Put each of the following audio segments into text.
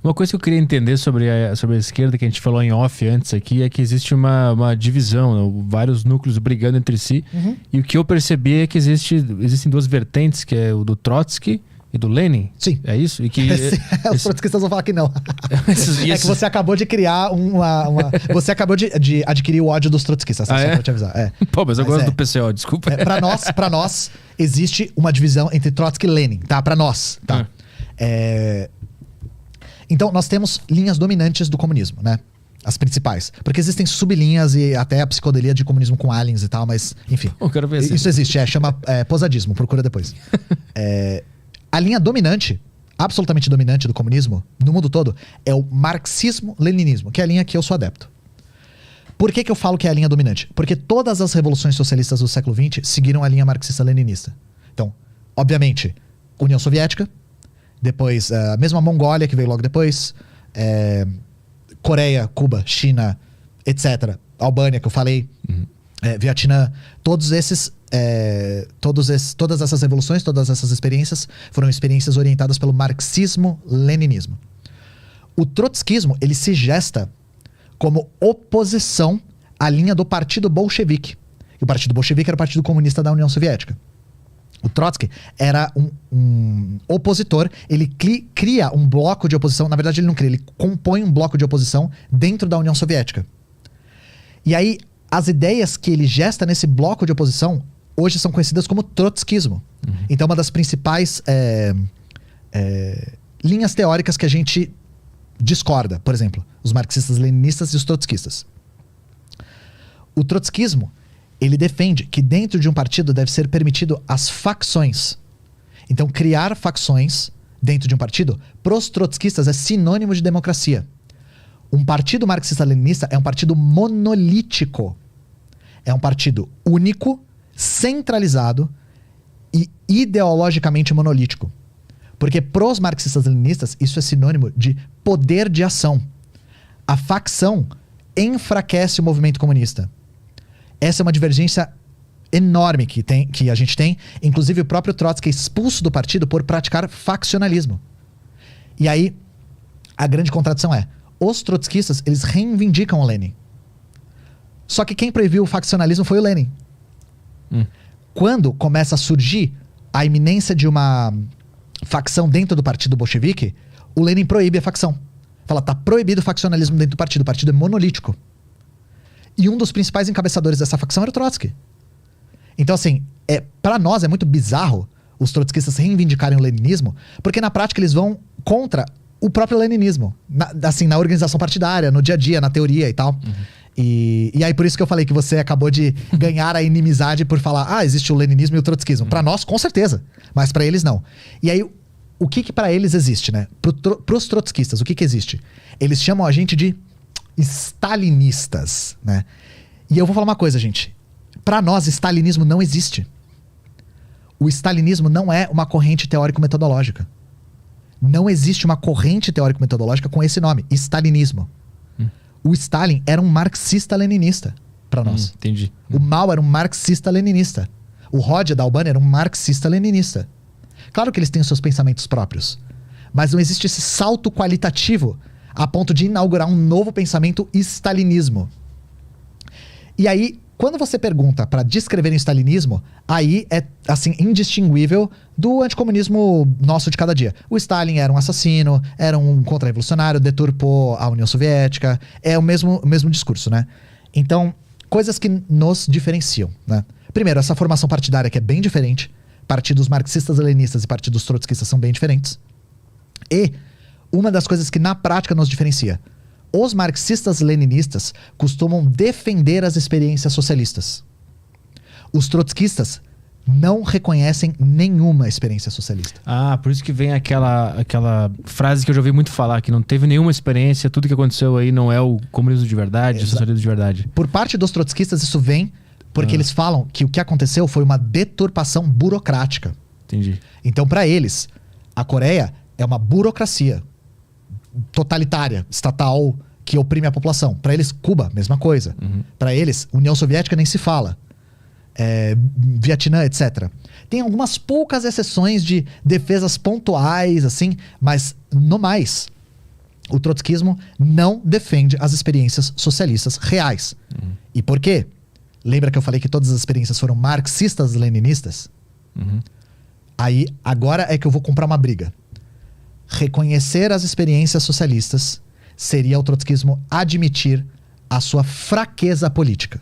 Uma coisa que eu queria entender sobre a esquerda, que a gente falou em off antes aqui, é que existe uma divisão, né? Vários núcleos brigando entre si. E o que eu percebi é que existem duas vertentes, que é o do Trotsky e do Lenin. Sim. É isso? E que os trotskistas vão falar que não. É que você acabou de criar você acabou de adquirir o ódio dos trotskistas, só pra te avisar. Pô, mas eu gosto do PCO, desculpa. Pra nós, existe uma divisão entre Trotsky e Lenin, tá? Pra nós, tá? Então, nós temos linhas dominantes do comunismo, né? As principais. Porque existem sublinhas e até a psicodelia de comunismo com aliens e tal, mas, enfim. Eu quero ver assim. Isso existe, chama posadismo, procura depois. A linha dominante, absolutamente dominante do comunismo, no mundo todo, é o marxismo-leninismo, que é a linha que eu sou adepto. Por que eu falo que é a linha dominante? Porque todas as revoluções socialistas do século XX seguiram a linha marxista-leninista. Então, obviamente, União Soviética, depois mesmo a Mongólia, que veio logo depois, Coreia, Cuba, China, etc. Albânia, que eu falei, Vietnã, todas essas revoluções, todas essas experiências foram experiências orientadas pelo marxismo-leninismo. O trotskismo, ele se gesta como oposição à linha do Partido Bolchevique. E o Partido Bolchevique era o Partido Comunista da União Soviética. O Trotsky era um opositor, ele cria um bloco de oposição, na verdade ele não cria, ele compõe um bloco de oposição dentro da União Soviética. E aí, as ideias que ele gesta nesse bloco de oposição hoje são conhecidas como trotskismo. Então, uma das principais linhas teóricas que a gente discorda, por exemplo, os marxistas-leninistas e os trotskistas. O trotskismo, ele defende que dentro de um partido deve ser permitido as facções. Então, criar facções dentro de um partido, pros trotskistas, é sinônimo de democracia. Um partido marxista-leninista é um partido monolítico. É um partido único, centralizado e ideologicamente monolítico. Porque pros marxistas-leninistas, isso é sinônimo de poder de ação. A facção enfraquece o movimento comunista. Essa é uma divergência enorme que a gente tem. Inclusive, o próprio Trotsky é expulso do partido por praticar faccionalismo. E aí, a grande contradição é, os trotskistas, eles reivindicam o Lenin. Só que quem proibiu o faccionalismo foi o Lenin. Quando começa a surgir a iminência de uma facção dentro do partido bolchevique, o Lenin proíbe a facção. Fala, tá proibido o faccionalismo dentro do partido. O partido é monolítico. E um dos principais encabeçadores dessa facção era o Trotsky. Então, assim, pra nós é muito bizarro os trotskistas reivindicarem o leninismo, porque na prática eles vão contra o próprio leninismo. Na organização partidária, no dia a dia, na teoria e tal. E aí por isso que eu falei que você acabou de ganhar a inimizade por falar, existe o leninismo e o trotskismo. Pra nós, com certeza. Mas pra eles, não. E aí, o que pra eles existe, né? Pros trotskistas, o que existe? Eles chamam a gente de stalinistas, né? E eu vou falar uma coisa, gente. Pra nós, stalinismo não existe. O stalinismo não é uma corrente teórico-metodológica. Não existe uma corrente teórico-metodológica com esse nome, stalinismo. O Stalin era um marxista-leninista pra nós. Entendi. O Mao era um marxista-leninista. O Rodia da Albânia era um marxista-leninista. Claro que eles têm os seus pensamentos próprios, mas não existe esse salto qualitativo a ponto de inaugurar um novo pensamento stalinismo. E aí, quando você pergunta para descrever o stalinismo, aí é assim indistinguível do anticomunismo nosso de cada dia. O Stalin era um assassino, era um contra-revolucionário, deturpou a União Soviética, é o mesmo discurso, né? Então, coisas que nos diferenciam, né? Primeiro, essa formação partidária que é bem diferente. Partidos marxistas-leninistas e partidos trotskistas são bem diferentes. E uma das coisas que na prática nos diferencia: os marxistas-leninistas costumam defender as experiências socialistas. Os trotskistas não reconhecem nenhuma experiência socialista. Por isso que vem aquela frase que eu já ouvi muito falar, que não teve nenhuma experiência, tudo que aconteceu aí não é o comunismo de verdade, o socialismo de verdade. Por parte dos trotskistas isso vem porque eles falam que o que aconteceu foi uma deturpação burocrática. Entendi. Então, para eles, a Coreia é uma burocracia totalitária, estatal, que oprime a população. Para eles, Cuba, mesma coisa. Para eles, União Soviética nem se fala. Vietnã, etc. Tem algumas poucas exceções de defesas pontuais, assim, mas no mais, O trotskismo não defende as experiências socialistas reais. E por quê? Lembra que eu falei que todas as experiências foram marxistas-leninistas? Aí, agora é que eu vou comprar uma briga. Reconhecer as experiências socialistas seria o trotskismo admitir a sua fraqueza política.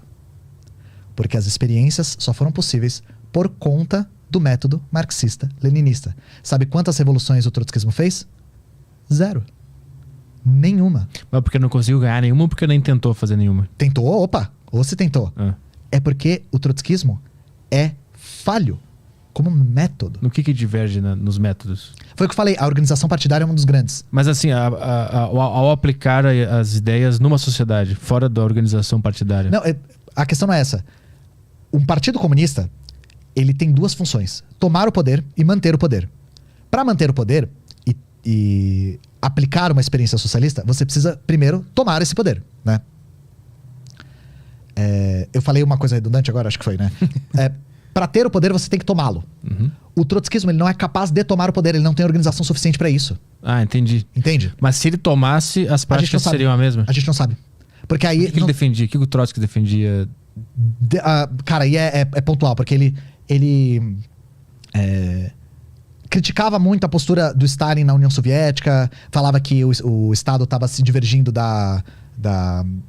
Porque as experiências só foram possíveis por conta do método marxista-leninista. Sabe quantas revoluções o trotskismo fez? 0. Nenhuma. Mas porque não conseguiu ganhar nenhuma ou porque nem tentou fazer nenhuma? Tentou? Opa! Ou se tentou. É porque o trotskismo é falho como método. No que diverge nos métodos? Foi o que eu falei, a organização partidária é um dos grandes. Mas assim, ao aplicar as ideias numa sociedade, fora da organização partidária... Não, a questão não é essa. Um partido comunista, ele tem 2 funções. Tomar o poder e manter o poder. Para manter o poder e aplicar uma experiência socialista, você precisa primeiro tomar esse poder, né? Eu falei uma coisa redundante agora, acho que foi, né? Para ter o poder, você tem que tomá-lo. O trotskismo, ele não é capaz de tomar o poder, ele não tem organização suficiente para isso. Ah, entendi. Entende? Mas se ele tomasse, as práticas seriam a mesma? A gente não sabe. Porque aí... O que ele defendia? O que o Trotsky defendia? Cara, aí é pontual, porque ele criticava muito a postura do Stalin na União Soviética, falava que o Estado estava se divergindo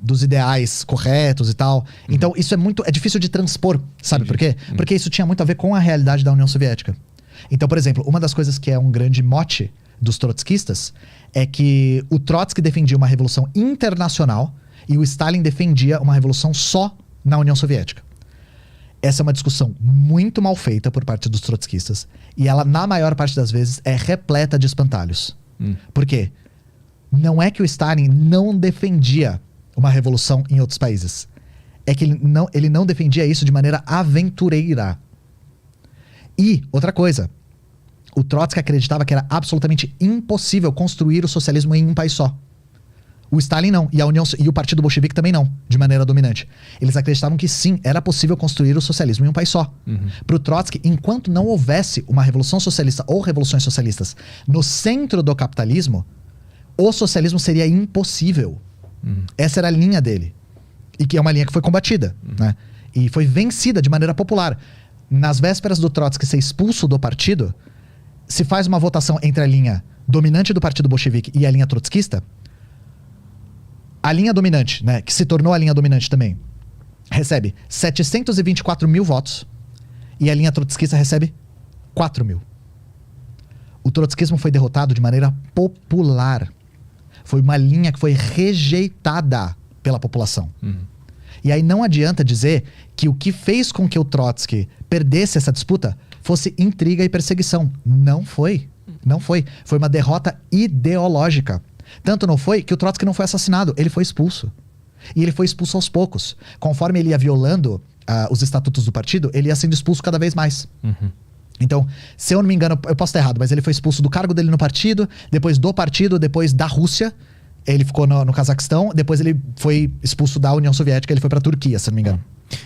dos ideais corretos e tal. Então isso é difícil de transpor, sabe por quê? Porque isso tinha muito a ver com a realidade da União Soviética. Então, por exemplo, uma das coisas que é um grande mote dos trotskistas é que o Trotsky defendia uma revolução internacional e o Stalin defendia uma revolução só na União Soviética. Essa é uma discussão muito mal feita por parte dos trotskistas e ela, na maior parte das vezes, é repleta de espantalhos. Por quê? Não é que o Stalin não defendia uma revolução em outros países. É que ele não defendia isso de maneira aventureira. E, outra coisa, o Trotsky acreditava que era absolutamente impossível construir o socialismo em um país só. O Stalin não, e o Partido Bolchevique também não, de maneira dominante. Eles acreditavam que sim, era possível construir o socialismo em um país só. Para o Trotsky, enquanto não houvesse uma revolução socialista ou revoluções socialistas no centro do capitalismo, o socialismo seria impossível. Essa era a linha dele. E que é uma linha que foi combatida, né? E foi vencida de maneira popular. Nas vésperas do Trotsky ser expulso do partido, se faz uma votação entre a linha dominante do Partido Bolchevique e a linha trotskista. A linha dominante, né, que se tornou a linha dominante também, recebe 724 mil votos e a linha trotskista recebe 4 mil. O trotskismo foi derrotado de maneira popular. Foi uma linha que foi rejeitada pela população. E aí não adianta dizer que o que fez com que o Trotsky perdesse essa disputa fosse intriga e perseguição. Não foi. Não foi. Foi uma derrota ideológica. Tanto não foi que o Trotsky não foi assassinado, ele foi expulso. E ele foi expulso aos poucos. Conforme ele ia violando os estatutos do partido, ele ia sendo expulso cada vez mais. Então, se eu não me engano, eu posso estar errado, mas ele foi expulso do cargo dele no partido, depois do partido, depois da Rússia, ele ficou no Cazaquistão, depois ele foi expulso da União Soviética, ele foi pra Turquia, se eu não me engano.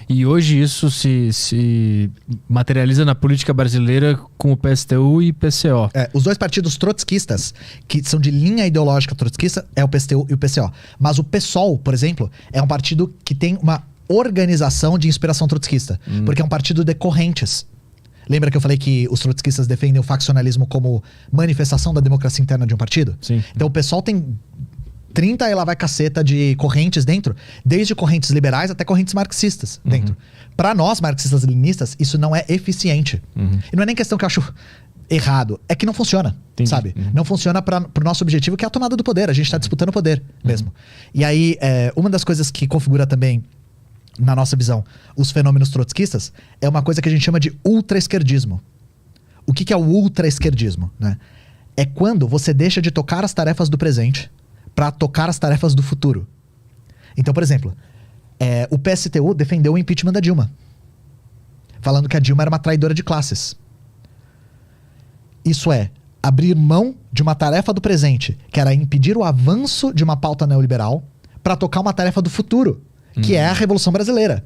E hoje isso se materializa na política brasileira com o PSTU e PCO. Os dois partidos trotskistas, que são de linha ideológica trotskista, é o PSTU e o PCO. Mas o PSOL, por exemplo, é um partido que tem uma organização de inspiração trotskista, porque é um partido de correntes. Lembra que eu falei que os trotskistas defendem o faccionalismo como manifestação da democracia interna de um partido? Sim. Então o PSOL tem 30 e lá vai caceta de correntes dentro, desde correntes liberais até correntes marxistas dentro. Para nós, marxistas-leninistas, isso não é eficiente. E não é nem questão que eu acho errado, é que não funciona, sabe? Não funciona para o nosso objetivo, que é a tomada do poder. A gente está disputando o poder mesmo. E aí, uma das coisas que configura também, na nossa visão, os fenômenos trotskistas, é uma coisa que a gente chama de ultra-esquerdismo. O que é o ultra-esquerdismo, né? É quando você deixa de tocar as tarefas do presente para tocar as tarefas do futuro. Então, por exemplo, o PSTU defendeu o impeachment da Dilma, falando que a Dilma era uma traidora de classes. Isso é abrir mão de uma tarefa do presente, que era impedir o avanço de uma pauta neoliberal, para tocar uma tarefa do futuro, que é a Revolução Brasileira.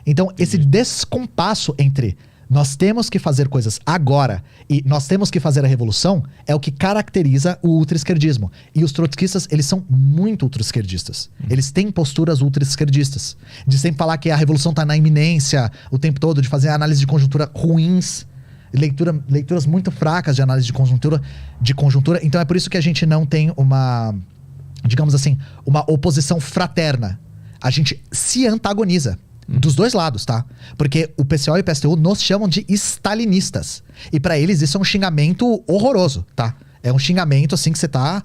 Então, esse descompasso entre nós temos que fazer coisas agora e nós temos que fazer a revolução, é o que caracteriza o ultra-esquerdismo. E os trotskistas, eles são muito ultra-esquerdistas. Eles têm posturas ultra-esquerdistas. De sempre falar que a revolução está na iminência o tempo todo, de fazer análise de conjuntura ruins, leituras muito fracas de análise de conjuntura. Então é por isso que a gente não tem uma, digamos assim, uma oposição fraterna. A gente se antagoniza. Dos dois lados, tá? Porque o PCO e o PSTU nos chamam de stalinistas. E pra eles isso é um xingamento horroroso, tá? É um xingamento, assim, que você tá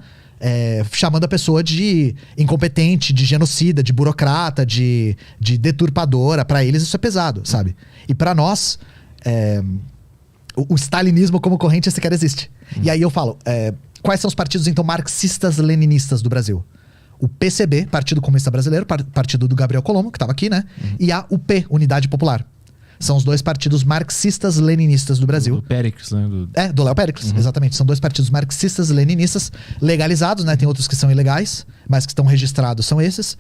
chamando a pessoa de incompetente, de genocida, de burocrata, de deturpadora. Pra eles isso é pesado, sabe? E pra nós, o stalinismo como corrente sequer existe. E aí eu falo, quais são os partidos, então, marxistas-leninistas do Brasil? O PCB, Partido Comunista Brasileiro, partido do Gabriel Colombo, que estava aqui, né? E a UP, Unidade Popular. São os dois partidos marxistas-leninistas do Brasil. Do Péricles, né? Do Léo Péricles, exatamente. São dois partidos marxistas-leninistas legalizados, né? Tem outros que são ilegais, mas que estão registrados são esses.